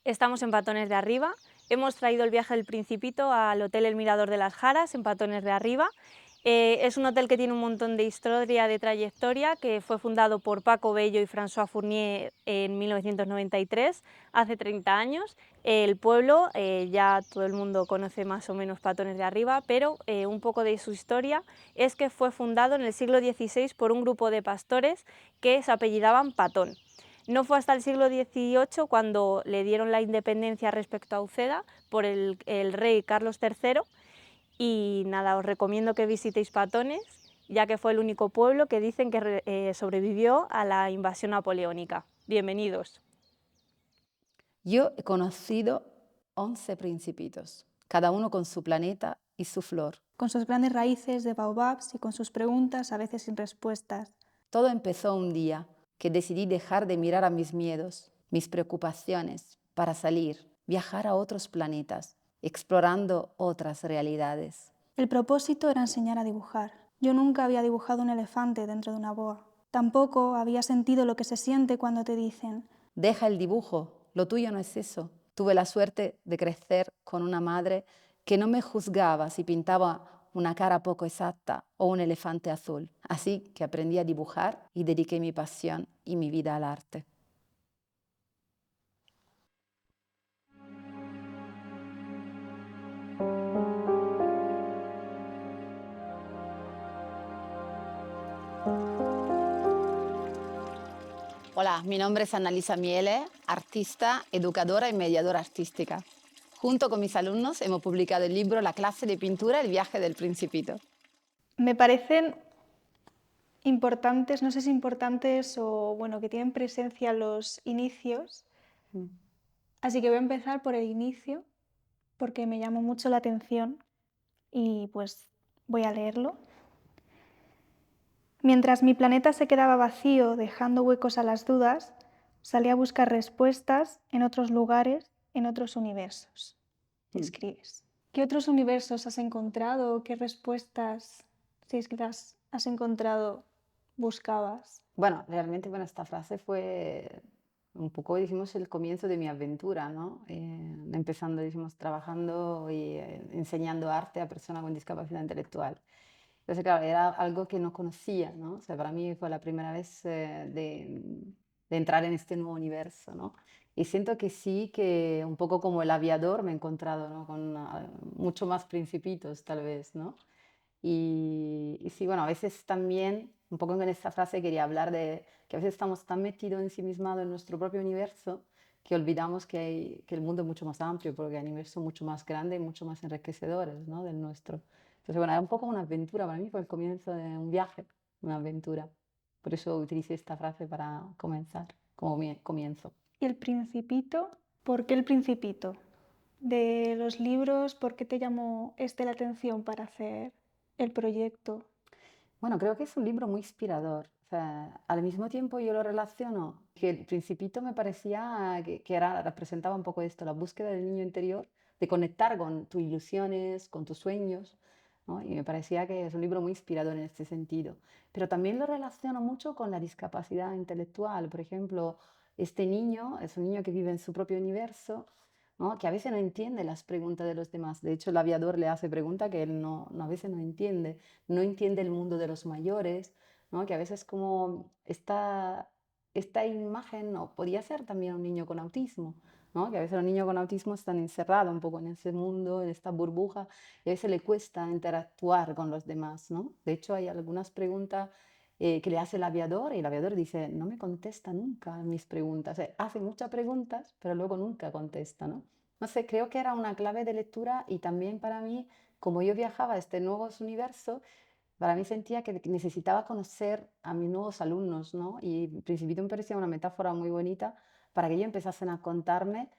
Estamos en Patones de Arriba. Hemos traído el viaje del Principito al Hotel El Mirador de las Jaras, en Patones de Arriba. Es un hotel que tiene un montón de historia, de trayectoria, que fue fundado por Paco Bello y François Fournier en 1993, hace 30 años. El pueblo, ya todo el mundo conoce más o menos Patones de Arriba, pero un poco de su historia es que fue fundado en el siglo XVI por un grupo de pastores que se apellidaban Patón. No fue hasta el siglo XVIII cuando le dieron la independencia respecto a Uceda por el rey Carlos III y nada, os recomiendo que visitéis Patones, ya que fue el único pueblo que dicen que sobrevivió a la invasión napoleónica. Bienvenidos. Yo he conocido 11 principitos, cada uno con su planeta y su flor. Con sus grandes raíces de baobabs y con sus preguntas a veces sin respuestas. Todo empezó un día que decidí dejar de mirar a mis miedos, mis preocupaciones, para salir, viajar a otros planetas, explorando otras realidades. El propósito era enseñar a dibujar. Yo nunca había dibujado un elefante dentro de una boa. Tampoco había sentido lo que se siente cuando te dicen: Deja el dibujo, lo tuyo no es eso. Tuve la suerte de crecer con una madre que no me juzgaba si pintaba una cara poco exacta o un elefante azul. Así que aprendí a dibujar y dediqué mi pasión y mi vida al arte. Hola, mi nombre es Annalisa Miele, artista, educadora y mediadora artística. Junto con mis alumnos hemos publicado el libro La clase de pintura, El viaje del Principito. Me parecen importantes, no sé si importantes o bueno, que tienen presencia los inicios. Así que voy a empezar por el inicio, porque me llamó mucho la atención y pues voy a leerlo. Mientras mi planeta se quedaba vacío, dejando huecos a las dudas, salí a buscar respuestas en otros lugares, en otros universos. Escribes. ¿Qué otros universos has encontrado? ¿Qué respuestas, si es que las has encontrado, buscabas? Bueno, realmente, bueno, esta frase fue un poco, dijimos, el comienzo de mi aventura, ¿no? Empezando, dijimos, trabajando y enseñando arte a personas con discapacidad intelectual. Entonces, claro, era algo que no conocía, ¿no? O sea, para mí fue la primera vez de entrar en este nuevo universo, ¿no? Y siento que sí, que un poco como el aviador me he encontrado, ¿no? Con mucho más principitos, tal vez, ¿no? Y sí, bueno, a veces también, un poco en esta frase quería hablar de que a veces estamos tan metidos ensimismados en nuestro propio universo que olvidamos que el mundo es mucho más amplio, porque hay universos mucho más grandes y mucho más enriquecedores, ¿no? Del nuestro. Entonces, bueno, era un poco una aventura, para mí fue el comienzo de un viaje, una aventura. Por eso utilicé esta frase para comenzar, como mi comienzo. ¿Y el Principito? ¿Por qué el Principito? De los libros, ¿por qué te llamó la atención para hacer el proyecto? Bueno, creo que es un libro muy inspirador. O sea, al mismo tiempo yo lo relaciono, que El Principito me parecía que era, representaba un poco esto, la búsqueda del niño interior, de conectar con tus ilusiones, con tus sueños, ¿no? Y me parecía que es un libro muy inspirador en este sentido. Pero también lo relaciono mucho con la discapacidad intelectual. Por ejemplo, este niño es un niño que vive en su propio universo, ¿no? Que a veces no entiende las preguntas de los demás. De hecho, el aviador le hace preguntas que él a veces no entiende. No entiende el mundo de los mayores, ¿no? Que a veces como esta imagen, ¿no? Podía ser también un niño con autismo, ¿no? Que a veces los niños con autismo están encerrados un poco en ese mundo, en esta burbuja, y a veces le cuesta interactuar con los demás, ¿no? De hecho, hay algunas preguntas que le hace el aviador y el aviador dice, no me contesta nunca a mis preguntas. O sea, hace muchas preguntas, pero luego nunca contesta, ¿no? No sé, creo que era una clave de lectura y también para mí, como yo viajaba a este nuevo universo, para mí sentía que necesitaba conocer a mis nuevos alumnos, ¿no? Y Principito me parecía una metáfora muy bonita para que ellos empezasen a contarme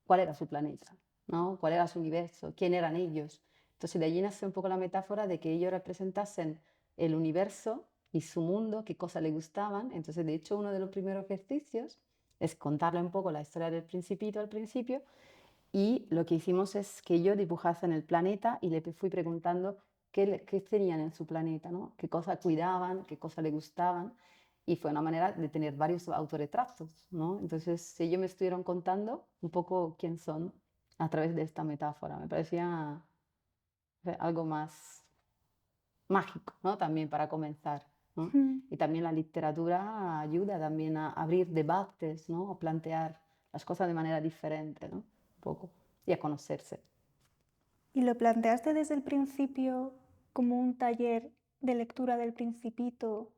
cuál era su planeta, ¿no? Cuál era su universo, quién eran ellos. Entonces de allí nace un poco la metáfora de que ellos representasen el universo y su mundo, qué cosas le gustaban. Entonces, de hecho, uno de los primeros ejercicios es contarle un poco la historia del Principito al principio y lo que hicimos es que yo dibujase en el planeta y le fui preguntando qué tenían en su planeta, ¿no? Qué cosas cuidaban, qué cosas le gustaban. y fue una manera de tener varios autorretratos, ¿no? Entonces ellos me estuvieron contando un poco quién son a través de esta metáfora. Me parecía algo más mágico, ¿no? También para comenzar, ¿no? Mm. Y también la literatura ayuda también a abrir debates, ¿no? A plantear las cosas de manera diferente, ¿no? Un poco, y a conocerse. ¿Y lo planteaste desde el principio como un taller de lectura del Principito?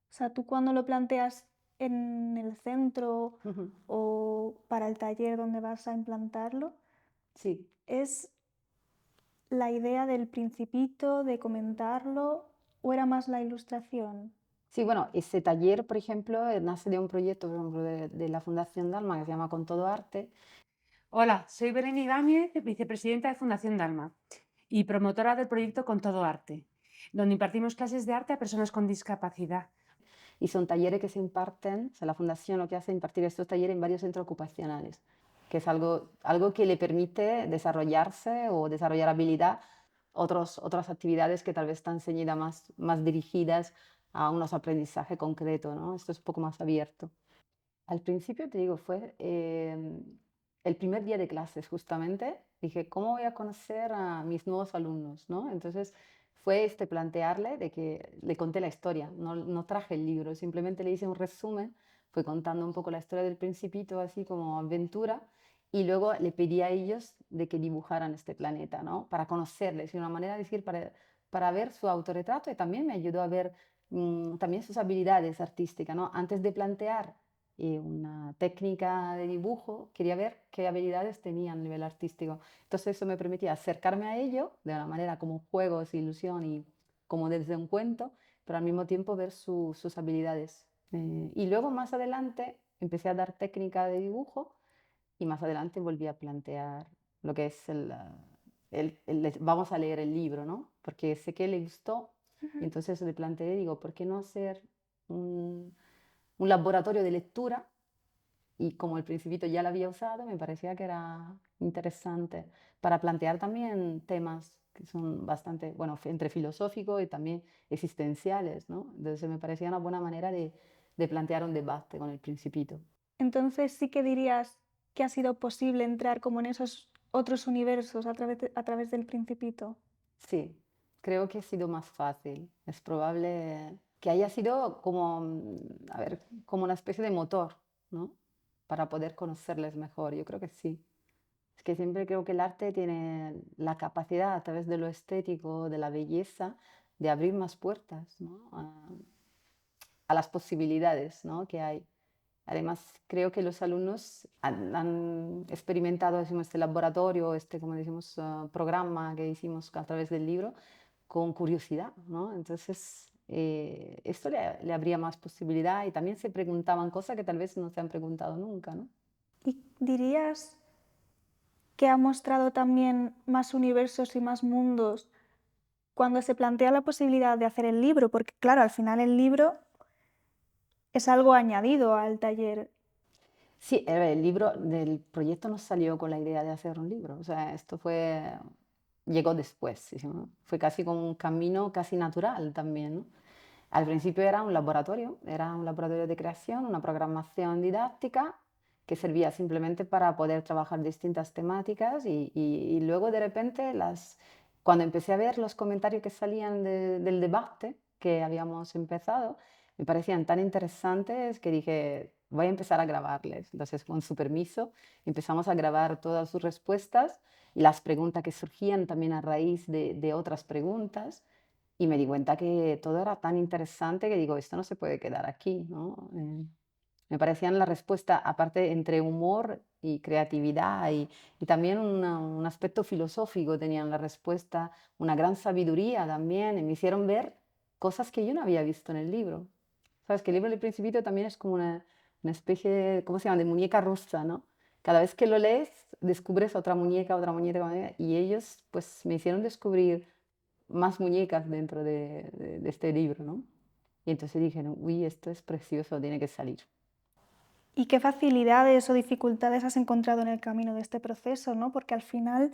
O sea, tú cuando lo planteas en el centro Ujú. o para el taller donde vas a implantarlo, Sí. ¿es la idea del Principito, de comentarlo, o era más la ilustración? Sí, bueno, ese taller, por ejemplo, nace de un proyecto, por ejemplo, de la Fundación Dalma que se llama Con Todo Arte. Hola, soy Bereni Ibáñez, vicepresidenta de Fundación Dalma y promotora del proyecto Con Todo Arte, donde impartimos clases de arte a personas con discapacidad. Y son talleres que se imparten, o sea, la Fundación lo que hace es impartir estos talleres en varios centros ocupacionales, que es algo que le permite desarrollarse o desarrollar habilidad, otras actividades que tal vez están ceñidas más dirigidas a unos aprendizajes concretos, ¿no? Esto es un poco más abierto. Al principio, te digo, fue el primer día de clases justamente. Dije, ¿cómo voy a conocer a mis nuevos alumnos? ¿No? Entonces fue plantearle de que le conté la historia, no traje el libro, simplemente le hice un resumen, fue contando un poco la historia del Principito, así como aventura, y luego le pedí a ellos de que dibujaran este planeta, ¿no? Para conocerles, y una manera de decir, para ver su autorretrato, y también me ayudó a ver también sus habilidades artísticas, ¿no? Antes de plantear una técnica de dibujo, quería ver qué habilidades tenían a nivel artístico. Entonces eso me permitía acercarme a ello de una manera como juegos, ilusión y como desde un cuento, pero al mismo tiempo ver sus habilidades. Y luego más adelante empecé a dar técnica de dibujo y más adelante volví a plantear lo que es vamos a leer el libro, ¿no? Porque sé que le gustó y Ujú. entonces le planteé, digo, ¿por qué no hacer un laboratorio de lectura? Y como el Principito ya lo había usado, me parecía que era interesante para plantear también temas que son bastante, bueno, entre filosóficos y también existenciales, ¿no? Entonces me parecía una buena manera de plantear un debate con el Principito. Entonces sí que dirías que ha sido posible entrar como en esos otros universos a través del Principito. Sí, creo que ha sido más fácil. Es probable que haya sido como, a ver, como una especie de motor, ¿no? Para poder conocerles mejor. Yo creo que sí. Es que siempre creo que el arte tiene la capacidad, a través de lo estético, de la belleza, de abrir más puertas, ¿no? A las posibilidades, ¿no? Que hay. Además, creo que los alumnos han experimentado, decimos, este laboratorio, como decimos, programa que hicimos a través del libro, con curiosidad, ¿no? Entonces, esto le abría más posibilidad y también se preguntaban cosas que tal vez no se han preguntado nunca, ¿no? ¿Y dirías que ha mostrado también más universos y más mundos cuando se plantea la posibilidad de hacer el libro? Porque claro, al final el libro es algo añadido al taller. Sí, el libro del proyecto no salió con la idea de hacer un libro, o sea, llegó después, ¿sí? ¿No? Fue casi como un camino casi natural también, ¿no? Al principio era un laboratorio de creación, una programación didáctica que servía simplemente para poder trabajar distintas temáticas y luego de repente cuando empecé a ver los comentarios que salían del debate que habíamos empezado, me parecían tan interesantes que dije, voy a empezar a grabarles. Entonces, con su permiso, empezamos a grabar todas sus respuestas y las preguntas que surgían también a raíz de otras preguntas. Y me di cuenta que todo era tan interesante que digo, esto no se puede quedar aquí, ¿no? Me parecían la respuesta, aparte entre humor y creatividad y también un aspecto filosófico tenían la respuesta, una gran sabiduría también, y me hicieron ver cosas que yo no había visto en el libro. Sabes que el libro del Principito también es como una especie de, ¿cómo se llama?, de muñeca rusa, ¿no? Cada vez que lo lees, descubres otra muñeca, y ellos pues me hicieron descubrir más muñecas dentro de este libro, ¿no? Y entonces dije, "No, uy, esto es precioso, tiene que salir". ¿Y qué facilidades o dificultades has encontrado en el camino de este proceso, ¿no? Porque al final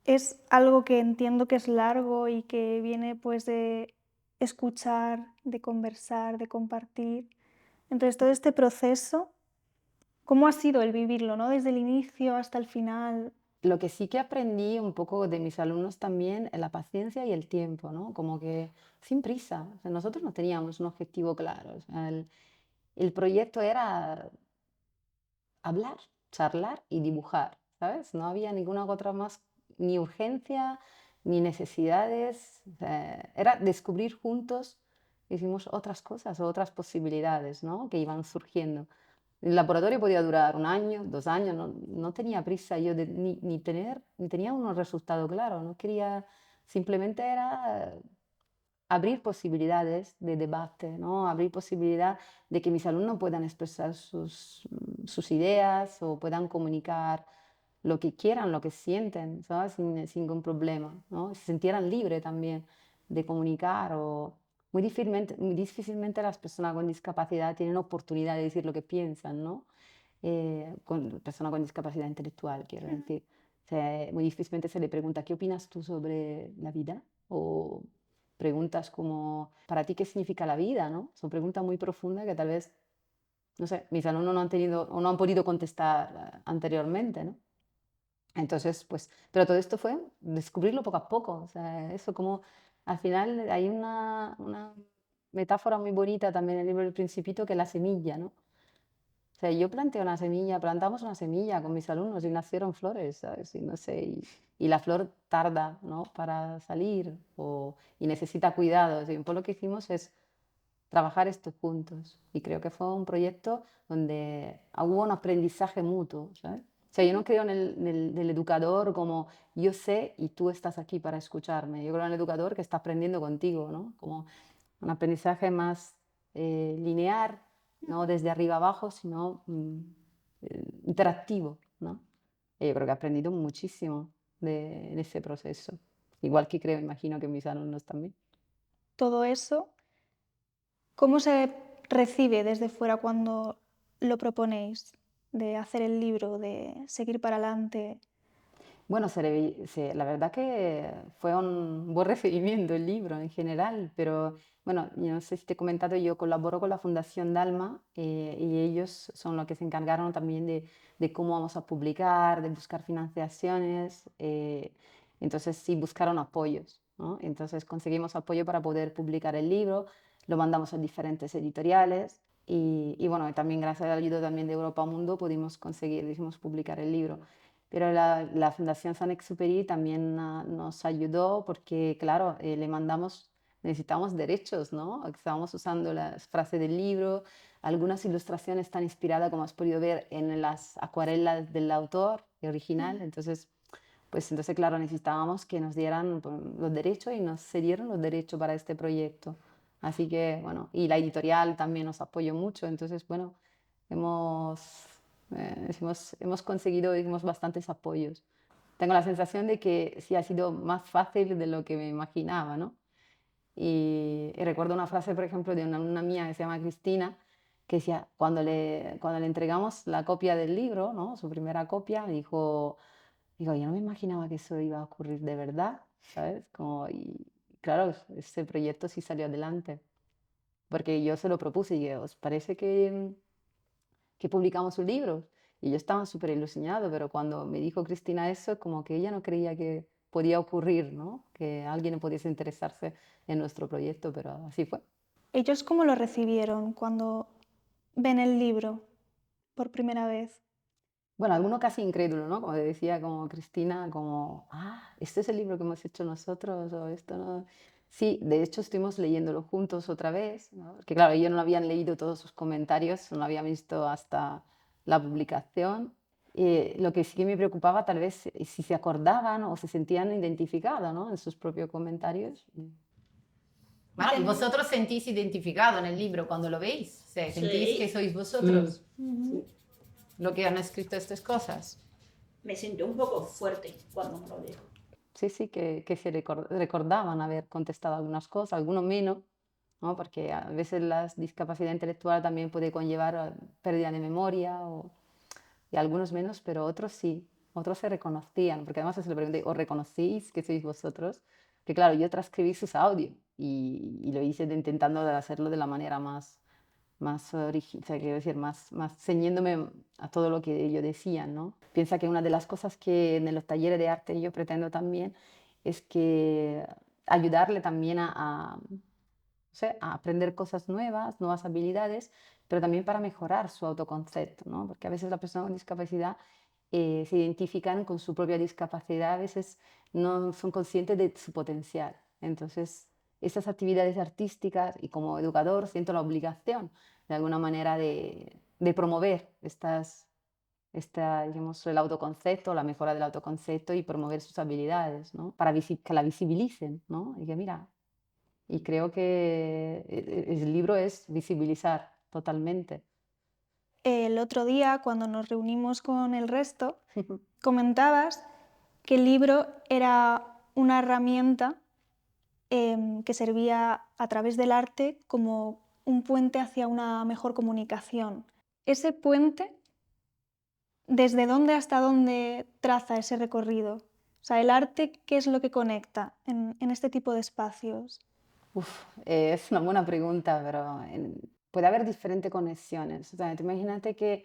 es algo que entiendo que es largo y que viene pues de escuchar, de conversar, de compartir. Entonces, todo este proceso, ¿cómo ha sido el vivirlo, ¿no? Desde el inicio hasta el final? Lo que sí que aprendí un poco de mis alumnos también es la paciencia y el tiempo, ¿no? Como que sin prisa. O sea, nosotros no teníamos un objetivo claro. O sea, el proyecto era hablar, charlar y dibujar, ¿sabes? No había ninguna otra más, ni urgencia, ni necesidades. O sea, era descubrir juntos, hicimos otras cosas o otras posibilidades, ¿no? Que iban surgiendo. El laboratorio podía durar 1 año, 2 años, no tenía prisa yo de ni tenía unos resultados claros, no quería, simplemente era abrir posibilidades de debate, ¿no? Abrir posibilidad de que mis alumnos puedan expresar sus ideas o puedan comunicar lo que quieran, lo que sienten, ¿sabes? Sin ningún problema, ¿no? Se sintieran libres también de comunicar o muy difícilmente las personas con discapacidad tienen oportunidad de decir lo que piensan, ¿no? Con personas con discapacidad intelectual, quiero decir. O sea, muy difícilmente se le pregunta, ¿qué opinas tú sobre la vida? O preguntas como, ¿para ti qué significa la vida? ¿No? Son preguntas muy profundas que tal vez, no sé, mis alumnos no han tenido o no han podido contestar anteriormente, ¿no? Entonces, pues, pero todo esto fue descubrirlo poco a poco. O sea, eso como, al final hay una metáfora muy bonita también en el libro El Principito, que es la semilla, ¿no? O sea, yo planté una semilla, plantamos una semilla con mis alumnos y nacieron flores, ¿sabes? Y no sé, y la flor tarda, ¿no? Para salir y necesita cuidados. Y un poco lo que hicimos es trabajar esto juntos. Y creo que fue un proyecto donde hubo un aprendizaje mutuo, ¿sabes? O sea, yo no creo en el educador como yo sé y tú estás aquí para escucharme. Yo creo en el educador que está aprendiendo contigo, ¿no? Como un aprendizaje más lineal, no desde arriba abajo, sino interactivo, ¿no? Y yo creo que he aprendido muchísimo en ese proceso. Igual que creo, imagino que mis alumnos también. Todo eso, ¿cómo se recibe desde fuera cuando lo proponéis? De hacer el libro, de seguir para adelante. Bueno, la verdad que fue un buen recibimiento el libro en general, pero bueno, yo no sé si te he comentado, yo colaboro con la Fundación Dalma y ellos son los que se encargaron también de cómo vamos a publicar, de buscar financiaciones. Entonces sí, buscaron apoyos, ¿no? Entonces conseguimos apoyo para poder publicar el libro, lo mandamos a diferentes editoriales y bueno, y también gracias a la ayuda también de Europa Mundo pudimos conseguir, dijimos, publicar el libro. Pero la Fundación Saint-Exupéry también nos ayudó porque, claro, necesitamos derechos, ¿no? Estábamos usando las frases del libro, algunas ilustraciones están inspiradas, como has podido ver, en las acuarelas del autor original. Entonces, claro, necesitábamos que nos dieran pues, los derechos y nos cedieron los derechos para este proyecto. Así que, bueno, y la editorial también nos apoyó mucho. Entonces, bueno, hemos, hemos conseguido, digamos, bastantes apoyos. Tengo la sensación de que sí ha sido más fácil de lo que me imaginaba, ¿no? Y recuerdo una frase, por ejemplo, de una mía que se llama Cristina, que decía, cuando le entregamos la copia del libro, ¿no? Su primera copia, me digo, yo no me imaginaba que eso iba a ocurrir de verdad, ¿sabes? Y claro, ese proyecto sí salió adelante, porque yo se lo propuse y ¿os parece que publicamos un libro? Y yo estaba súper ilusionado, pero cuando me dijo Cristina eso, como que ella no creía que podía ocurrir, ¿no? Que alguien pudiese interesarse en nuestro proyecto, pero así fue. ¿Ellos cómo lo recibieron cuando ven el libro por primera vez? Bueno, alguno casi incrédulo, ¿no? Como decía, como Cristina, ¿este es el libro que hemos hecho nosotros o esto no? Sí, de hecho estuvimos leyéndolo juntos otra vez, ¿no? Porque claro, ellos no habían leído todos sus comentarios, no lo habían visto hasta la publicación. Lo que sí que me preocupaba tal vez si se acordaban o se sentían identificados, ¿no? En sus propios comentarios. Bueno, y vosotros sentís identificado en el libro cuando lo veis, o sea, sentís que sois vosotros lo que han escrito estas cosas. Me sentí un poco fuerte cuando me lo dijo. Sí, sí, que se recordaban haber contestado algunas cosas, algunos menos, ¿no? Porque a veces la discapacidad intelectual también puede conllevar pérdida de memoria y algunos menos, pero otros sí, otros se reconocían, porque además se le pregunté, ¿os reconocéis que sois vosotros? Que claro, yo transcribí sus audios, y lo hice intentando de hacerlo de la manera más original, o sea, quiero decir, más ceñiéndome a todo lo que ellos decían, ¿no? Piensa que una de las cosas que en los talleres de arte yo pretendo también es que ayudarle también o sea, a aprender cosas nuevas, nuevas habilidades, pero también para mejorar su autoconcepto, ¿no? Porque a veces las personas con discapacidad se identifican con su propia discapacidad, a veces no son conscientes de su potencial. Entonces, esas actividades artísticas y como educador siento la obligación de alguna manera de promover digamos, el autoconcepto, la mejora del autoconcepto y promover sus habilidades, ¿no? Para que la visibilicen, ¿no? Y que mira, y creo que el libro es visibilizar totalmente. El otro día, cuando nos reunimos con el resto, comentabas que el libro era una herramienta que servía a través del arte como un puente hacia una mejor comunicación. Ese puente, ¿desde dónde hasta dónde traza ese recorrido? O sea, el arte, ¿qué es lo que conecta en este tipo de espacios? Es una buena pregunta, pero puede haber diferentes conexiones. O sea, tú imagínate que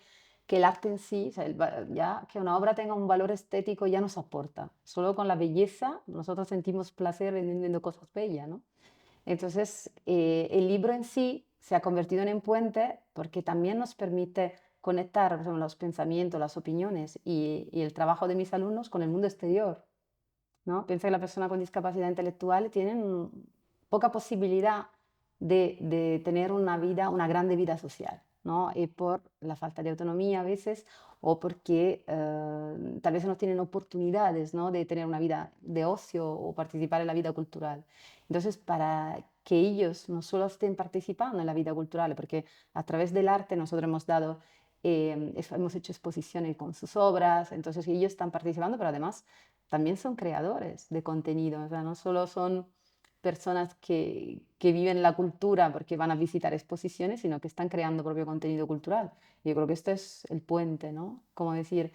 el arte en sí, o sea, ya que una obra tenga un valor estético ya nos aporta. Solo con la belleza nosotros sentimos placer viendo cosas bellas, ¿no? Entonces, el libro en sí se ha convertido en un puente porque también nos permite conectar, por ejemplo, los pensamientos, las opiniones y el trabajo de mis alumnos con el mundo exterior, ¿no? Piensa que las personas con discapacidad intelectual tienen poca posibilidad de tener una vida, una grande vida social, ¿no? Y por la falta de autonomía a veces o porque tal vez no tienen oportunidades, ¿no? De tener una vida de ocio o participar en la vida cultural. Entonces, para que ellos no solo estén participando en la vida cultural, porque a través del arte nosotros hemos hecho exposiciones con sus obras, entonces ellos están participando, pero además también son creadores de contenido, o sea, no solo son personas que viven la cultura porque van a visitar exposiciones, sino que están creando propio contenido cultural. Yo creo que esto es el puente, ¿no? Como decir,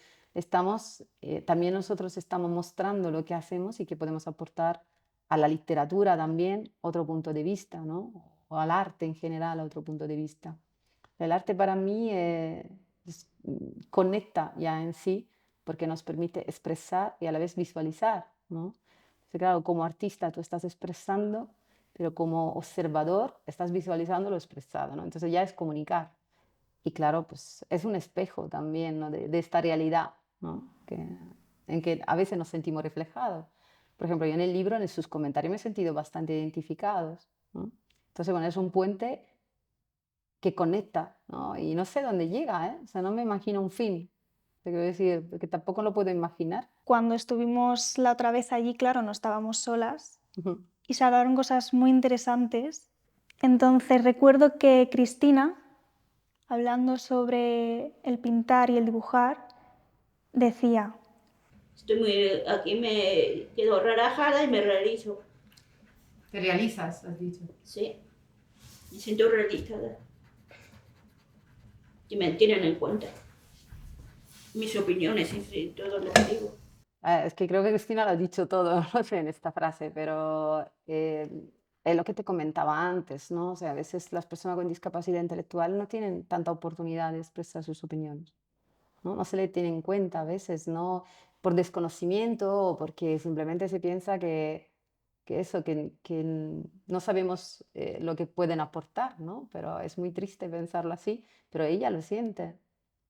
también nosotros estamos mostrando lo que hacemos y que podemos aportar a la literatura también otro punto de vista, ¿no? O al arte en general otro punto de vista. El arte para mí conecta ya en sí porque nos permite expresar y a la vez visualizar, ¿no? Entonces, claro, como artista tú estás expresando, pero como observador estás visualizando lo expresado, ¿no? Entonces ya es comunicar. Y claro, pues es un espejo también, ¿no? de esta realidad, ¿no? En que a veces nos sentimos reflejados. Por ejemplo, yo en el libro, en sus comentarios, me he sentido bastante identificados, ¿no? Entonces, bueno, es un puente que conecta, ¿no? Y no sé dónde llega, ¿eh? O sea, no me imagino un fin. Te quiero decir, porque tampoco lo puedo imaginar. Cuando estuvimos la otra vez allí, claro, no estábamos solas Ujú. y se hablaron cosas muy interesantes. Entonces recuerdo que Cristina, hablando sobre el pintar y el dibujar, decía, Aquí me quedo relajada y me realizo. Te realizas, has dicho. Sí, me siento realizada. Y me tienen en cuenta. Mis opiniones y todo lo que digo. Es que creo que Cristina lo ha dicho todo, no sé, en esta frase, pero es lo que te comentaba antes, ¿no? O sea, a veces las personas con discapacidad intelectual no tienen tanta oportunidad de expresar sus opiniones, ¿no? No se le tiene en cuenta a veces, ¿no? Por desconocimiento o porque simplemente se piensa que no sabemos lo que pueden aportar, ¿no? Pero es muy triste pensarlo así, pero ella lo siente.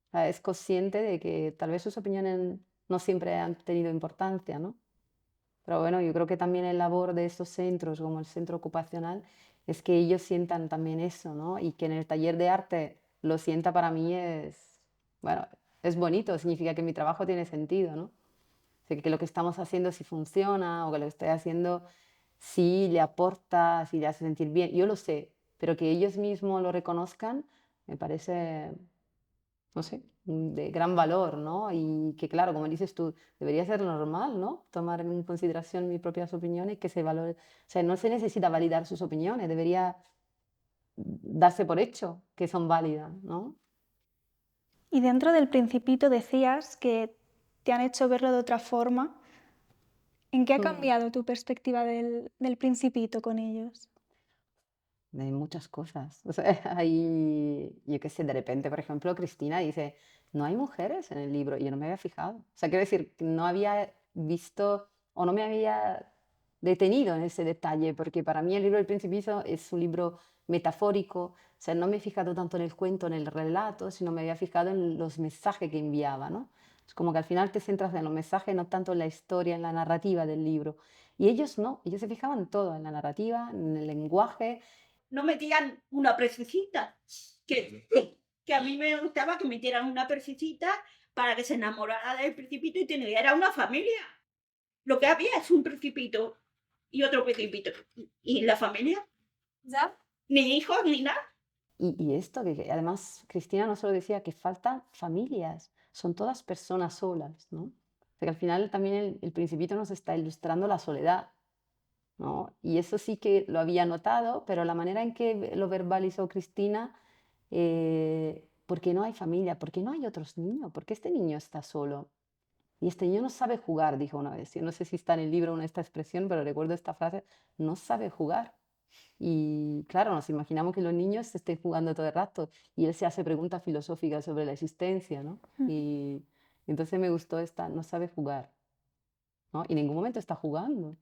O sea, es consciente de que tal vez sus opiniones no siempre han tenido importancia, ¿no? Pero bueno, yo creo que también el labor de estos centros, como el centro ocupacional, es que ellos sientan también eso, ¿no? Y que en el taller de arte lo sienta para mí bueno, es bonito, significa que mi trabajo tiene sentido, ¿no? O sea, que lo que estamos haciendo sí funciona o que lo que estoy haciendo sí le aporta, sí le hace sentir bien. Yo lo sé, pero que ellos mismos lo reconozcan me parece, no sé, de gran valor, ¿no? Y que claro, como dices tú, debería ser normal, ¿no? Tomar en consideración mis propias opiniones y que se valore. O sea, no se necesita validar sus opiniones, debería darse por hecho que son válidas, ¿no? y dentro del Principito decías que te han hecho verlo de otra forma. ¿En qué ha Mm. cambiado tu perspectiva del Principito con ellos? de muchas cosas. O sea, hay, yo qué sé, de repente, por ejemplo, Cristina dice, no hay mujeres en el libro, y yo no me había fijado. O sea, quiero decir, que no había visto o no me había detenido en ese detalle, porque para mí el libro del Principito es un libro metafórico, o sea, no me he fijado tanto en el cuento, en el relato, sino me había fijado en los mensajes que enviaba, ¿no? Es como que al final te centras en los mensajes, no tanto en la historia, en la narrativa del libro. Y ellos no, ellos se fijaban en todo, en la narrativa, en el lenguaje. No metían una prececita, que a mí me gustaba que metieran una prececita para que se enamorara del principito y era una familia. Lo que había es un principito y otro principito. ¿Y la familia? ¿Ya? Ni hijos ni nada. Y esto, que además Cristina no solo decía que faltan familias, son todas personas solas, ¿no? Porque al final también el Principito nos está ilustrando la soledad, ¿no? Y eso sí que lo había notado, pero la manera en que lo verbalizó Cristina, ¿por qué no hay familia? ¿Por qué no hay otros niños? ¿Por qué este niño está solo? Y este niño no sabe jugar, dijo una vez. Yo no sé si está en el libro esta expresión, pero recuerdo esta frase, no sabe jugar. Y claro, nos imaginamos que los niños estén jugando todo el rato y él se hace preguntas filosóficas sobre la existencia, ¿no? Mm. Y entonces me gustó esta, no sabe jugar, ¿no? Y en ningún momento está jugando.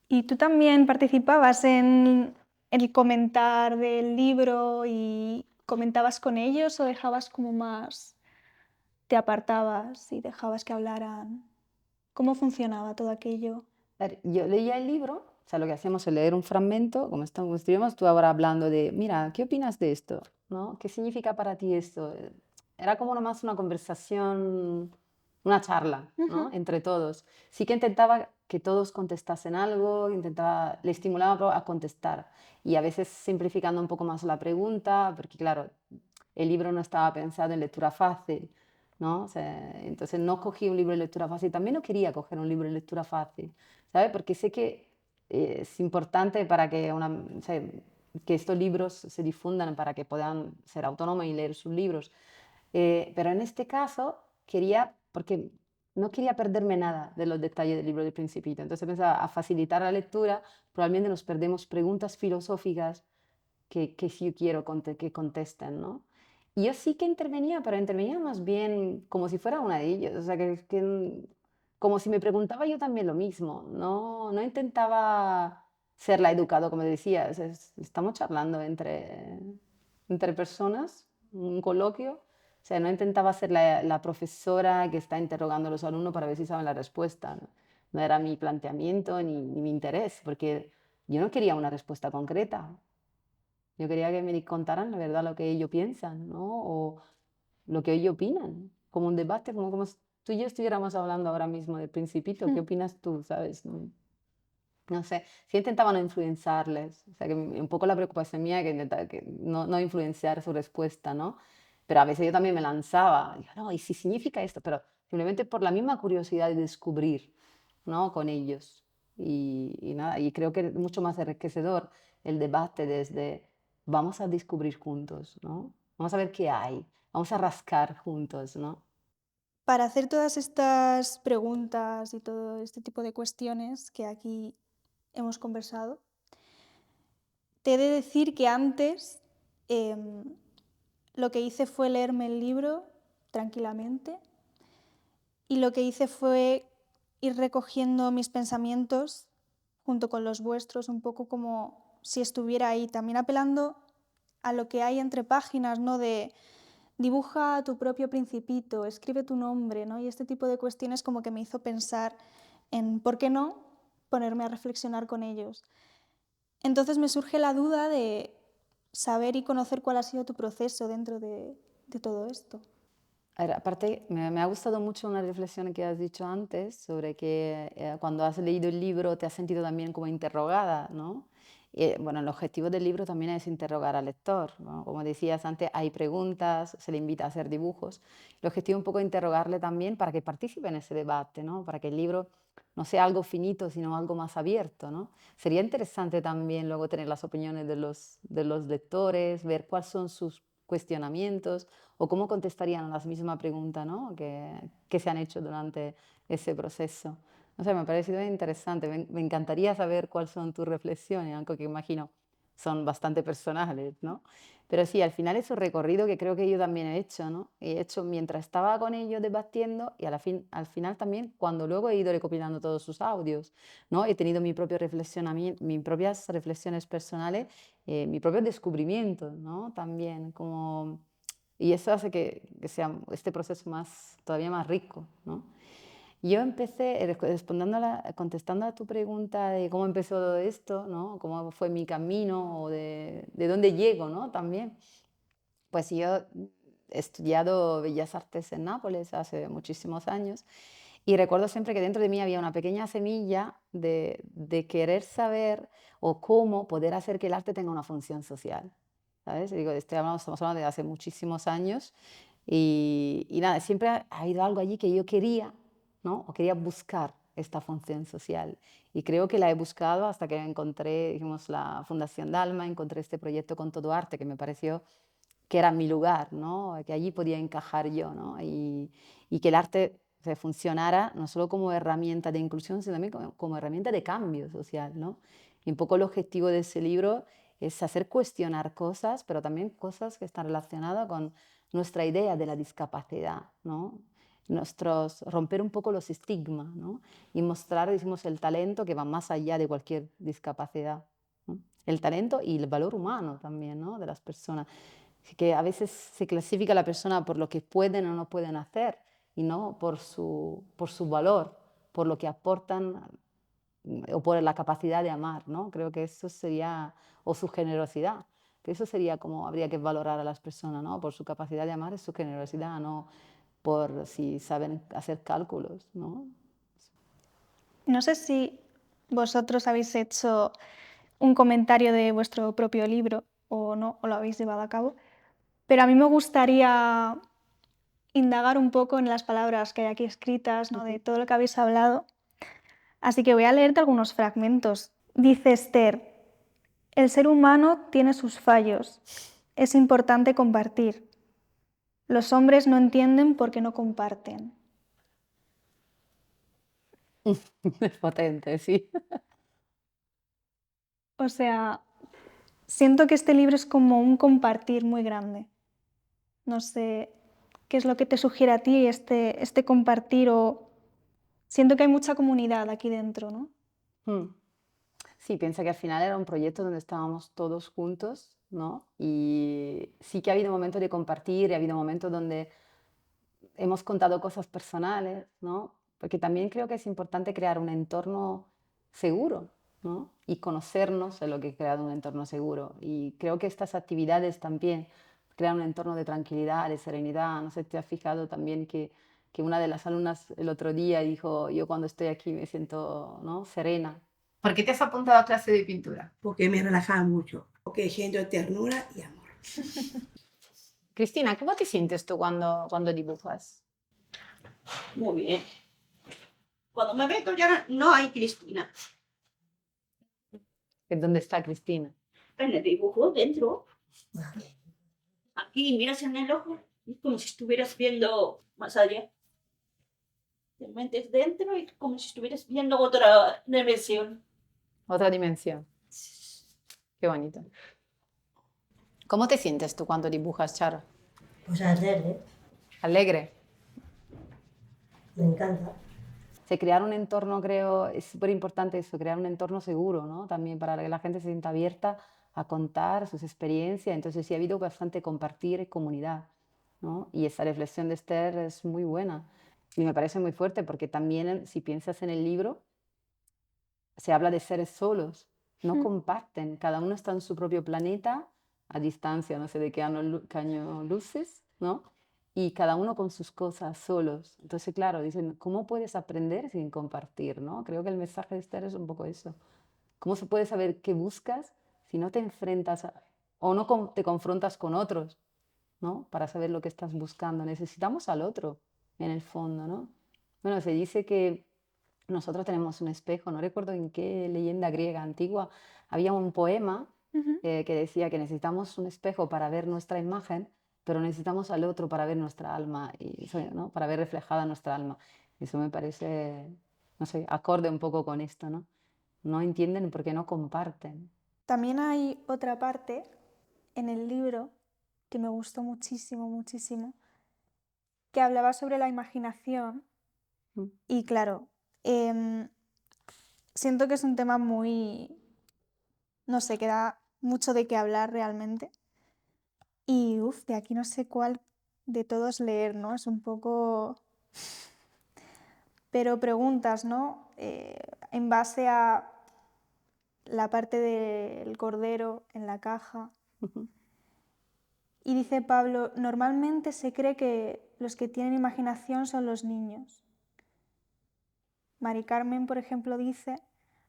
¿Y tú también participabas en el comentar del libro y comentabas con ellos o dejabas como más, te apartabas y dejabas que hablaran? ¿Cómo funcionaba todo aquello? A ver, yo leía el libro, o sea, lo que hacíamos es leer un fragmento, como estuvimos tú ahora hablando de, mira, ¿qué opinas de esto? ¿No? ¿Qué significa para ti esto? Era como nomás una conversación, una charla, ¿no? Ujú. Entre todos. Sí que intentaba que todos contestasen algo, intentaba, le estimulaba a contestar. Y a veces simplificando un poco más la pregunta, porque claro, el libro no estaba pensado en lectura fácil, ¿no? O sea, entonces no cogí un libro de lectura fácil, también no quería coger un libro de lectura fácil, ¿sabes? Porque sé que es importante para que, o sea, que estos libros se difundan, para que puedan ser autónomos y leer sus libros. Pero en este caso quería, porque no quería perderme nada de los detalles del libro del Principito. Entonces pensaba, a facilitar la lectura, probablemente nos perdemos preguntas filosóficas que sí yo quiero que contesten, ¿no? Y yo sí que intervenía, pero intervenía más bien como si fuera una de ellos, o sea, como si me preguntaba yo también lo mismo, no, no intentaba ser la educado, como decía, estamos charlando entre personas, un coloquio, o sea, no intentaba ser la profesora que está interrogando a los alumnos para ver si saben la respuesta, no, no era mi planteamiento ni mi interés, porque yo no quería una respuesta concreta, yo quería que me contaran la verdad lo que ellos piensan, ¿no? O lo que ellos opinan, como un debate, como si tú y yo estuviéramos hablando ahora mismo del Principito, ¿qué Mm. opinas tú, sabes? No, no sé, sí intentaba no influenciarles, o sea, que un poco la preocupación mía que intentaba que no influenciar su respuesta, ¿no? Pero a veces yo también me lanzaba, digo, no, ¿y si significa esto? Pero simplemente por la misma curiosidad de descubrir, ¿no? Con ellos. Y nada, y creo que es mucho más enriquecedor el debate desde vamos a descubrir juntos, ¿no? Vamos a ver qué hay, vamos a rascar juntos, ¿no? Para hacer todas estas preguntas y todo este tipo de cuestiones que aquí hemos conversado, te he de decir que antes em, lo que hice fue leerme el libro tranquilamente y lo que hice fue ir recogiendo mis pensamientos junto con los vuestros, un poco como si estuviera ahí, también apelando a lo que hay entre páginas, ¿no? De dibuja tu propio principito, escribe tu nombre, ¿no? Y este tipo de cuestiones como que me hizo pensar en, ¿por qué no?, ponerme a reflexionar con ellos. Entonces me surge la duda de saber y conocer cuál ha sido tu proceso dentro de todo esto. A ver, aparte, me ha gustado mucho una reflexión que has dicho antes sobre que cuando has leído el libro te has sentido también como interrogada, ¿no? Bueno, el objetivo del libro también es interrogar al lector, ¿no? Como decías antes, hay preguntas, se le invita a hacer dibujos. El objetivo es un poco interrogarle también para que participe en ese debate, ¿no? Para que el libro no sea algo finito, sino algo más abierto, ¿no? Sería interesante también luego tener las opiniones de los lectores, ver cuáles son sus cuestionamientos o cómo contestarían a la misma pregunta, ¿no? que se han hecho durante ese proceso. No sé, me ha parecido interesante. Me encantaría saber cuáles son tus reflexiones, aunque que imagino son bastante personales, ¿no? Pero sí, al final es un recorrido que creo que yo también he hecho, ¿no? He hecho mientras estaba con ellos debatiendo y al final también cuando luego he ido recopilando todos sus audios, ¿no? He tenido mi propio reflexionamiento, mis propias reflexiones personales, mi propio descubrimiento, ¿no? También como... Y eso hace que sea este proceso más, todavía más rico, ¿no? Yo empecé, respondiendo contestando a tu pregunta de cómo empezó todo esto, ¿no? Cómo fue mi camino o de dónde llego, ¿no? También. Pues yo he estudiado Bellas Artes en Nápoles hace muchísimos años y recuerdo siempre que dentro de mí había una pequeña semilla de querer saber o cómo poder hacer que el arte tenga una función social. ¿Sabes? Y digo, estamos hablando de hace muchísimos años y nada, siempre ha habido algo allí que yo quería, ¿no? O quería buscar esta función social. Y creo que la he buscado hasta que encontré, dijimos, la Fundación Dalma, encontré este proyecto con Todo Arte que me pareció que era mi lugar, ¿no? Que allí podía encajar yo, ¿no? Y que el arte funcionara no solo como herramienta de inclusión, sino también como herramienta de cambio social, ¿no? Y un poco el objetivo de ese libro es hacer cuestionar cosas, pero también cosas que están relacionadas con nuestra idea de la discapacidad, ¿no? Romper un poco los estigmas, ¿no? Y mostrar, decimos, el talento que va más allá de cualquier discapacidad, ¿no? El talento y el valor humano también, ¿no? De las personas. Que a veces se clasifica a la persona por lo que pueden o no pueden hacer y no por su valor, por lo que aportan o por la capacidad de amar, ¿no? Creo que eso sería, o su generosidad, que eso sería como habría que valorar a las personas, ¿no? Por su capacidad de amar y su generosidad, no por si saben hacer cálculos, ¿no? No sé si vosotros habéis hecho un comentario de vuestro propio libro o no, o lo habéis llevado a cabo, pero a mí me gustaría indagar un poco en las palabras que hay aquí escritas, ¿no? De todo lo que habéis hablado. Así que voy a leerte algunos fragmentos. Dice Esther, el ser humano tiene sus fallos. Es importante compartir. Los hombres no entienden porque no comparten. Es potente, sí. O sea, siento que este libro es como un compartir muy grande. No sé qué es lo que te sugiere a ti este compartir o... Siento que hay mucha comunidad aquí dentro, ¿no? Mm. Sí, piensa que al final era un proyecto donde estábamos todos juntos, ¿no? Y sí que ha habido momentos de compartir, y ha habido momentos donde hemos contado cosas personales, ¿no? Porque también creo que es importante crear un entorno seguro, ¿no? Y conocernos en lo que he creado un entorno seguro. Y creo que estas actividades también crean un entorno de tranquilidad, de serenidad. No sé, te has fijado también que una de las alumnas el otro día dijo, yo cuando estoy aquí me siento, ¿no? Serena. ¿Por qué te has apuntado a clase de pintura? Porque me relajaba mucho, porque siento ternura y amor. Cristina, ¿cómo te sientes tú cuando dibujas? Muy bien. Cuando me meto ya no hay Cristina. ¿Dónde está Cristina? En el dibujo, dentro. Aquí miras en el ojo, es como si estuvieras viendo más allá. Te metes dentro y como si estuvieras viendo otra dimensión. Otra dimensión. Qué bonito. ¿Cómo te sientes tú cuando dibujas, Charo? Pues alegre, Alegre. me encanta. Crear un entorno, creo, es súper importante eso, crear un entorno seguro, ¿no? También para que la gente se sienta abierta a contar sus experiencias. Entonces sí ha habido bastante compartir y comunidad, ¿no? Y esa reflexión de Esther es muy buena y me parece muy fuerte porque también si piensas en el libro, se habla de seres solos, no comparten, cada uno está en su propio planeta, a distancia, no sé de qué año luces, ¿no? Y cada uno con sus cosas solos. Entonces, claro, dicen, ¿cómo puedes aprender sin compartir, ¿no? Creo que el mensaje de Esther es un poco eso. ¿Cómo se puede saber qué buscas si no te enfrentas o no te confrontas con otros, ¿no? Para saber lo que estás buscando. Necesitamos al otro, en el fondo, ¿no? Bueno, se dice que nosotros tenemos un espejo, no recuerdo en qué leyenda griega antigua, había un poema que decía que necesitamos un espejo para ver nuestra imagen, pero necesitamos al otro para ver nuestra alma, y, ¿no? Para ver reflejada nuestra alma. Eso me parece, no sé, acorde un poco con esto, ¿no? No entienden porque no comparten. También hay otra parte en el libro que me gustó muchísimo, muchísimo, que hablaba sobre la imaginación Mm. y claro, siento que es un tema muy, no sé, que da mucho de qué hablar realmente. Y de aquí no sé cuál de todos leer, ¿no? Es un poco... Pero preguntas, ¿no? En base a la parte del cordero en la caja. Ujú. Y dice Pablo, normalmente se cree que los que tienen imaginación son los niños. Mari Carmen, por ejemplo, dice,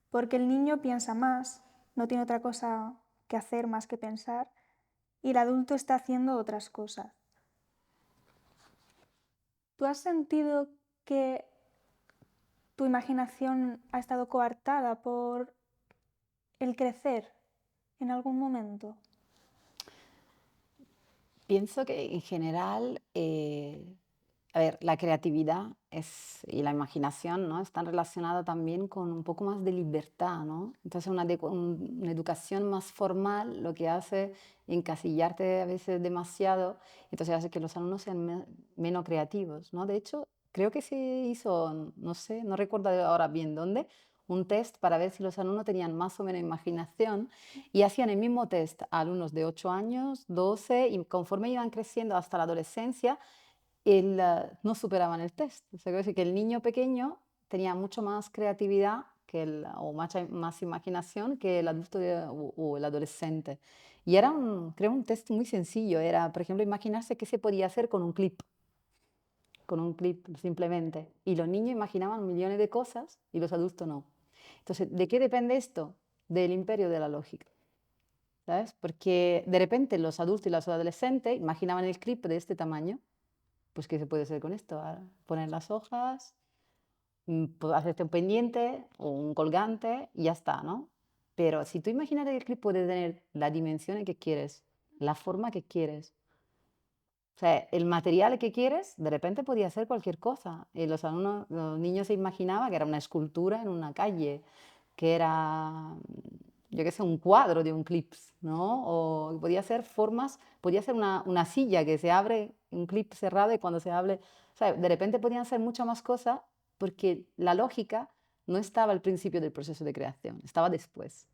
porque el niño piensa más, no tiene otra cosa que hacer más que pensar, y el adulto está haciendo otras cosas. ¿Tú has sentido que tu imaginación ha estado coartada por el crecer en algún momento? Pienso que en general, a ver, la creatividad y la imaginación, ¿no? Están relacionadas también con un poco más de libertad, ¿no? Entonces una educación más formal lo que hace encasillarte a veces demasiado, entonces hace que los alumnos sean menos creativos, ¿no? De hecho, creo que se hizo, no sé, no recuerdo ahora bien dónde, un test para ver si los alumnos tenían más o menos imaginación y hacían el mismo test a alumnos de 8 años, 12, y conforme iban creciendo hasta la adolescencia, no superaban el test. O sea, quiero decir que el niño pequeño tenía mucho más creatividad o más imaginación que el adulto o el adolescente. Y era, creo, un test muy sencillo. Era, por ejemplo, imaginarse qué se podía hacer con un clip simplemente. Y los niños imaginaban millones de cosas y los adultos no. Entonces, ¿de qué depende esto? Del imperio de la lógica. ¿Sabes? Porque de repente los adultos y los adolescentes imaginaban el clip de este tamaño, pues ¿qué se puede hacer con esto? Poner las hojas, pues, hacerte un pendiente o un colgante y ya está, ¿no? Pero si tú imaginas que el clip puede tener la dimensión que quieres, la forma que quieres, o sea, el material que quieres, de repente podía ser cualquier cosa. Y los niños se imaginaban que era una escultura en una calle, que era, yo qué sé, un cuadro de un clips, ¿no? O podía ser formas, podía ser una silla que se abre, un clip cerrado y cuando se abre, o sea, de repente podían ser muchas más cosas porque la lógica no estaba al principio del proceso de creación, estaba después,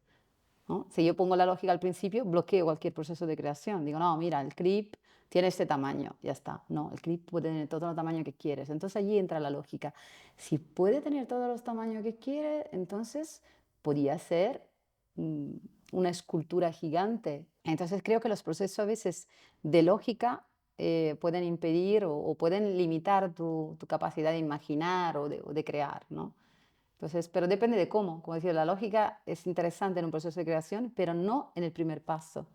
¿no? Si yo pongo la lógica al principio, bloqueo cualquier proceso de creación. Digo, no, mira, el clip tiene este tamaño, ya está. No, el clip puede tener todo el tamaño que quieres. Entonces allí entra la lógica. Si puede tener todos los tamaños que quiere, entonces podría ser mm, una escultura gigante. Entonces creo que los procesos a veces de lógica pueden impedir o pueden limitar tu capacidad de imaginar o de crear, ¿no? Entonces, pero depende de cómo. Como decía, la lógica es interesante en un proceso de creación, pero no en el primer paso,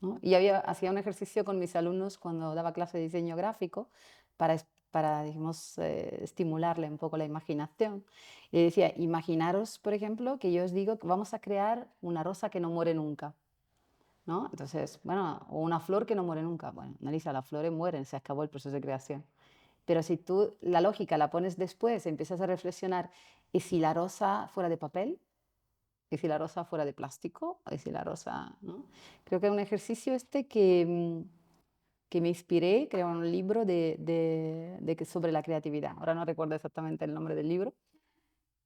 ¿no? Y hacía un ejercicio con mis alumnos cuando daba clase de diseño gráfico para digamos, estimularle un poco la imaginación. Y decía, imaginaros, por ejemplo, que yo os digo que vamos a crear una rosa que no muere nunca, ¿no? Entonces, bueno, o una flor que no muere nunca. Bueno, analiza, las flores mueren, se acabó el proceso de creación. Pero si tú la lógica la pones después, empiezas a reflexionar, ¿y si la rosa fuera de papel? ¿Y si la rosa fuera de plástico? ¿Y si la rosa, ¿no? Creo que es un ejercicio que me inspiré, creo, en un libro sobre la creatividad. Ahora no recuerdo exactamente el nombre del libro,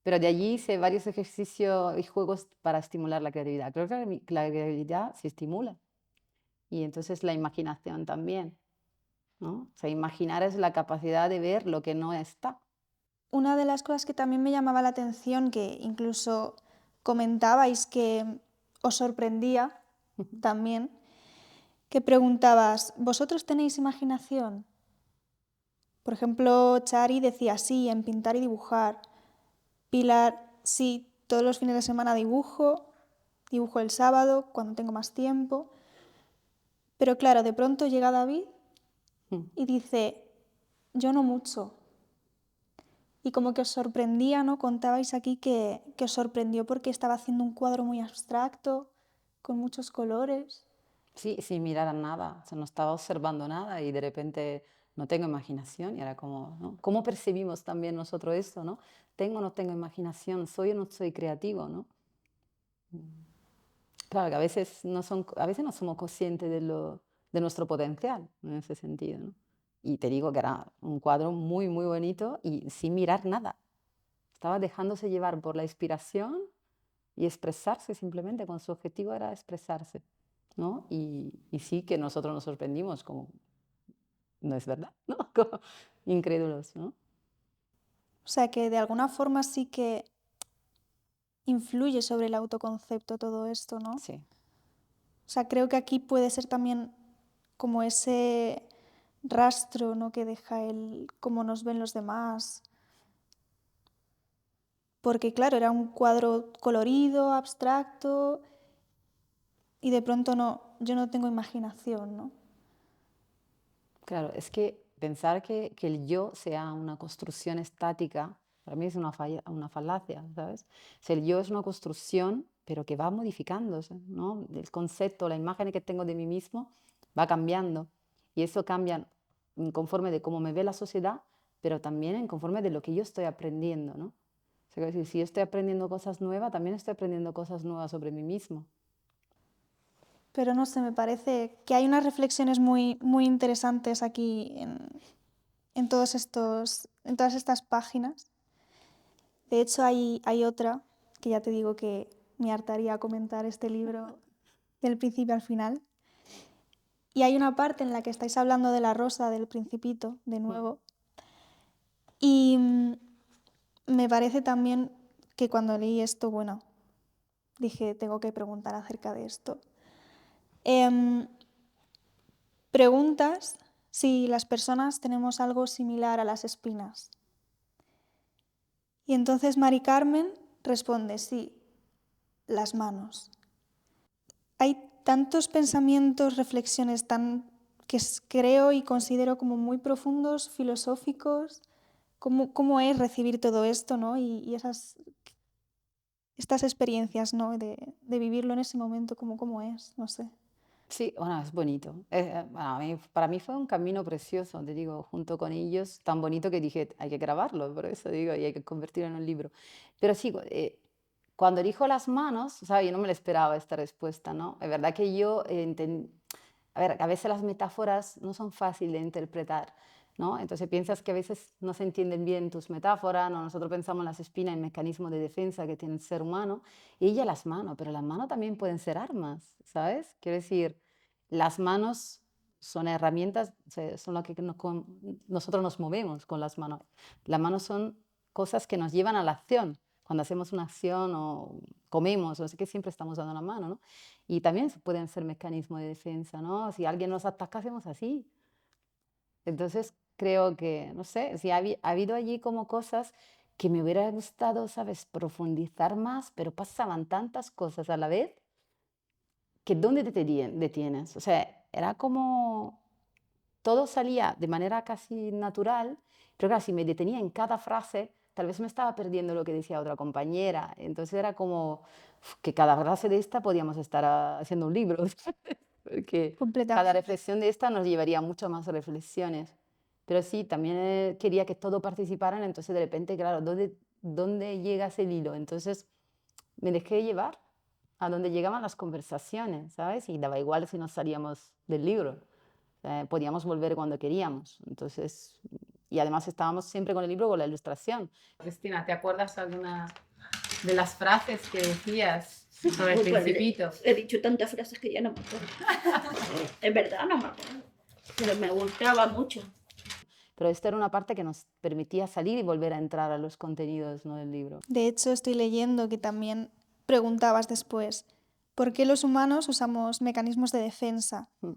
pero de allí hice varios ejercicios y juegos para estimular la creatividad. Creo que la creatividad se estimula y entonces la imaginación también, ¿no? O sea, imaginar es la capacidad de ver lo que no está. Una de las cosas que también me llamaba la atención, que incluso comentabais que os sorprendía también, que preguntabas, ¿vosotros tenéis imaginación? Por ejemplo, Chari decía sí, en pintar y dibujar. Pilar, sí, todos los fines de semana dibujo el sábado cuando tengo más tiempo. Pero claro, de pronto llega David y dice, yo no mucho. Y como que os sorprendía, ¿no? Contabais aquí que os sorprendió porque estaba haciendo un cuadro muy abstracto, con muchos colores. Sí, sin mirar a nada, o sea, no estaba observando nada y de repente no tengo imaginación y era como, ¿no? ¿Cómo percibimos también nosotros eso, ¿no? ¿Tengo o no tengo imaginación? ¿Soy o no soy creativo, ¿no? Claro, que a veces no somos conscientes de nuestro potencial en ese sentido, ¿no? Y te digo que era un cuadro muy, muy bonito y sin mirar nada. Estaba dejándose llevar por la inspiración y expresarse simplemente, con su objetivo era expresarse, ¿no? Y sí que nosotros nos sorprendimos, como, no es verdad, ¿no? Como incrédulos, ¿no? O sea que de alguna forma sí que influye sobre el autoconcepto todo esto, ¿no? Sí. O sea, creo que aquí puede ser también como ese rastro, ¿no? Que deja el cómo nos ven los demás. Porque claro, era un cuadro colorido, abstracto, y de pronto no, yo no tengo imaginación, ¿no? Claro, es que pensar que el yo sea una construcción estática, para mí es una falacia, ¿sabes? O sea, el yo es una construcción, pero que va modificándose, ¿no? El concepto, la imagen que tengo de mí mismo va cambiando. Y eso cambia conforme de cómo me ve la sociedad, pero también en conforme de lo que yo estoy aprendiendo, ¿no? O sea, si yo estoy aprendiendo cosas nuevas, también estoy aprendiendo cosas nuevas sobre mí mismo. Pero no sé, me parece que hay unas reflexiones muy, muy interesantes aquí en en todas estas páginas. De hecho, hay otra que ya te digo que me hartaría comentar este libro del principio al final. Y hay una parte en la que estáis hablando de la rosa del Principito, de nuevo. Y me parece también que cuando leí esto, bueno, dije, tengo que preguntar acerca de esto. Preguntas si las personas tenemos algo similar a las espinas. Y entonces Mari Carmen responde, sí, las manos. Hay tantos pensamientos, reflexiones que creo y considero como muy profundos, filosóficos. ¿Cómo es recibir todo esto, ¿no? Y estas experiencias, ¿no? De vivirlo en ese momento, cómo es, no sé. Sí, bueno, es bonito. Bueno, para mí fue un camino precioso, te digo, junto con ellos, tan bonito que dije, hay que grabarlo, por eso digo, y hay que convertirlo en un libro. Pero sí, cuando dijo las manos, o sea, yo no me lo esperaba esta respuesta, ¿no? Es verdad que yo a ver, a veces las metáforas no son fáciles de interpretar, ¿no? Entonces piensas que a veces no se entienden bien tus metáforas, ¿no? Nosotros pensamos en las espinas, en mecanismos de defensa que tiene el ser humano, y ella las manos, pero las manos también pueden ser armas, ¿sabes? Quiero decir, las manos son herramientas, o sea, son lo que nosotros nos movemos con las manos. Las manos son cosas que nos llevan a la acción. Cuando hacemos una acción o comemos, no sé qué, siempre estamos dando la mano, ¿no? Y también pueden ser mecanismos de defensa, ¿no? Si alguien nos ataca, hacemos así. Entonces, creo que, no sé, si ha habido allí como cosas que me hubiera gustado, ¿sabes?, profundizar más, pero pasaban tantas cosas a la vez que ¿dónde detienes? O sea, era como todo salía de manera casi natural, pero claro, si me detenía en cada frase, tal vez me estaba perdiendo lo que decía otra compañera. Entonces era como que cada frase de esta podíamos estar haciendo un libro, porque cada Completamente. reflexión de esta nos llevaría a muchas más reflexiones. Pero sí, también quería que todo participaran, entonces de repente, claro, ¿dónde llega ese hilo? Entonces me dejé llevar a donde llegaban las conversaciones, ¿sabes? Y daba igual si nos salíamos del libro. Podíamos volver cuando queríamos. Entonces, y además estábamos siempre con el libro, con la ilustración. Cristina, ¿te acuerdas alguna de las frases que decías sobre el Uy, pues, Principito? he dicho tantas frases que ya no me acuerdo. Es verdad, no me acuerdo. Pero me gustaba mucho. Pero esta era una parte que nos permitía salir y volver a entrar a los contenidos, ¿no?, del libro. De hecho, estoy leyendo que también preguntabas después, ¿por qué los humanos usamos mecanismos de defensa? Mm.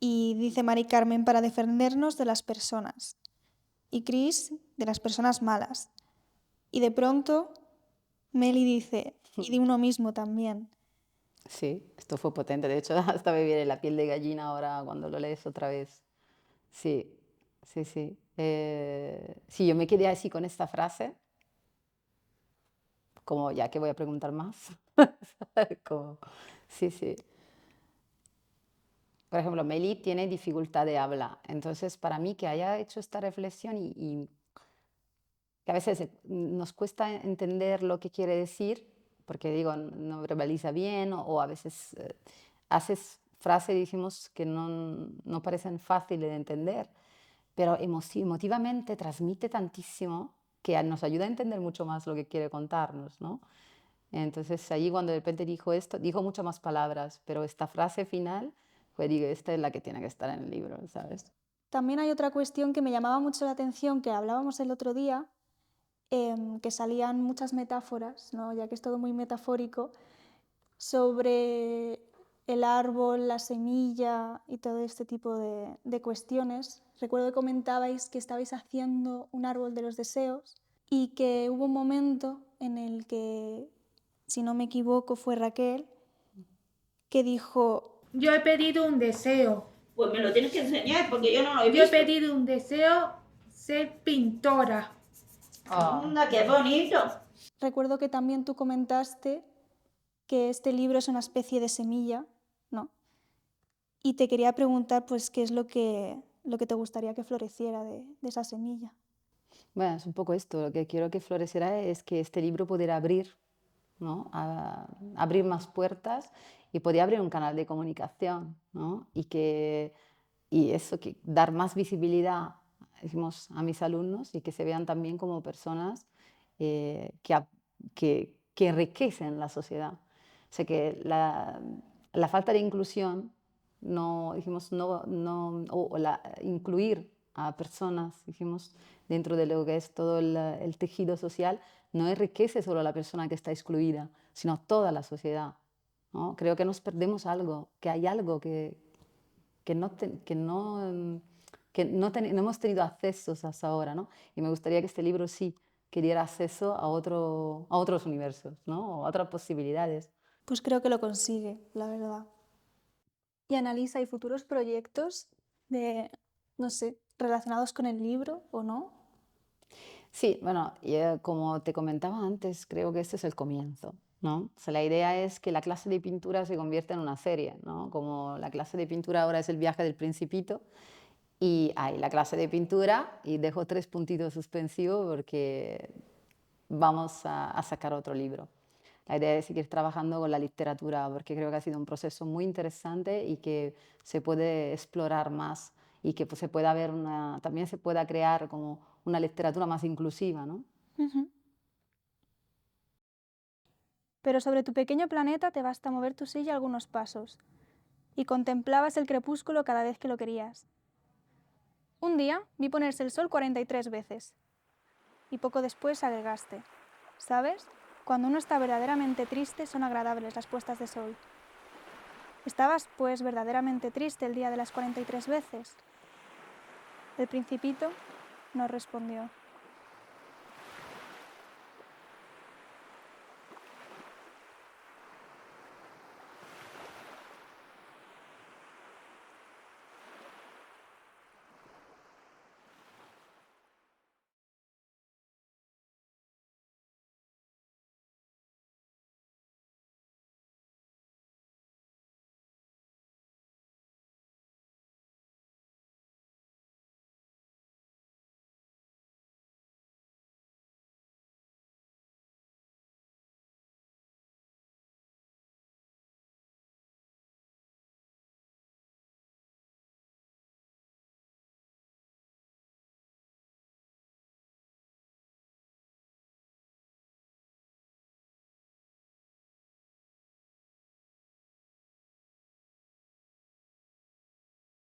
Y dice Mari Carmen, para defendernos de las personas. Y Chris, de las personas malas. Y de pronto, Meli dice, y de uno mismo también. Sí, esto fue potente. De hecho, hasta me viene la piel de gallina ahora cuando lo lees otra vez. Sí, sí, sí. Sí, yo me quedé así con esta frase, como ya que voy a preguntar más. Como, sí, sí. Por ejemplo, Meli tiene dificultad de habla. Entonces, para mí que haya hecho esta reflexión y que a veces nos cuesta entender lo que quiere decir, porque digo, no verbaliza bien o a veces haces frases, dijimos, que no parecen fáciles de entender, pero emotivamente transmite tantísimo que nos ayuda a entender mucho más lo que quiere contarnos, ¿no? Entonces allí cuando de repente dijo esto, dijo muchas más palabras, pero esta frase final, pues digo, esta es la que tiene que estar en el libro, ¿sabes? También hay otra cuestión que me llamaba mucho la atención, que hablábamos el otro día, que salían muchas metáforas, ¿no? Ya que es todo muy metafórico, sobre el árbol, la semilla y todo este tipo de cuestiones. Recuerdo que comentabais que estabais haciendo un árbol de los deseos y que hubo un momento en el que, si no me equivoco, fue Raquel, que dijo: Yo he pedido un deseo. Pues me lo tienes que enseñar porque yo no lo he Yo he visto. pedido un deseo, ser pintora. Anda, qué bonito. Recuerdo que también tú comentaste que este libro es una especie de semilla, ¿no? Y te quería preguntar, pues, qué es lo que te gustaría que floreciera de esa semilla. Bueno, es un poco esto, lo que quiero que floreciera es que este libro pudiera abrir, ¿no? Abrir más puertas y podía abrir un canal de comunicación, ¿no? Y eso, que dar más visibilidad, decimos, a mis alumnos y que se vean también como personas que enriquecen la sociedad. O sea, que la falta de inclusión, no, dijimos, incluir a personas, dijimos, dentro de lo que es todo el tejido social, no enriquece solo a la persona que está excluida, sino a toda la sociedad, ¿no? Creo que nos perdemos algo, que hay algo que no hemos tenido acceso hasta ahora, ¿no? Y me gustaría que este libro sí que diera acceso a otros universos, ¿no? O a otras posibilidades. Pues creo que lo consigue, la verdad. Y Annalisa, ¿hay futuros proyectos de, no sé, relacionados con el libro o no? Sí, bueno, como te comentaba antes, creo que este es el comienzo, ¿no? O sea, la idea es que la clase de pintura se convierta en una serie, ¿no? Como la clase de pintura ahora es el viaje del Principito, y hay la clase de pintura, y dejo 3 puntitos suspensivos porque vamos a sacar otro libro. La idea es seguir trabajando con la literatura porque creo que ha sido un proceso muy interesante y que se puede explorar más y que pues, también se pueda crear como una literatura más inclusiva, ¿no? Ujú. Pero sobre tu pequeño planeta te basta mover tu silla algunos pasos y contemplabas el crepúsculo cada vez que lo querías. Un día vi ponerse el sol 43 veces y poco después agregaste: ¿sabes? Cuando uno está verdaderamente triste son agradables las puestas de sol. ¿Estabas, pues, verdaderamente triste el día de las 43 veces? El Principito no respondió.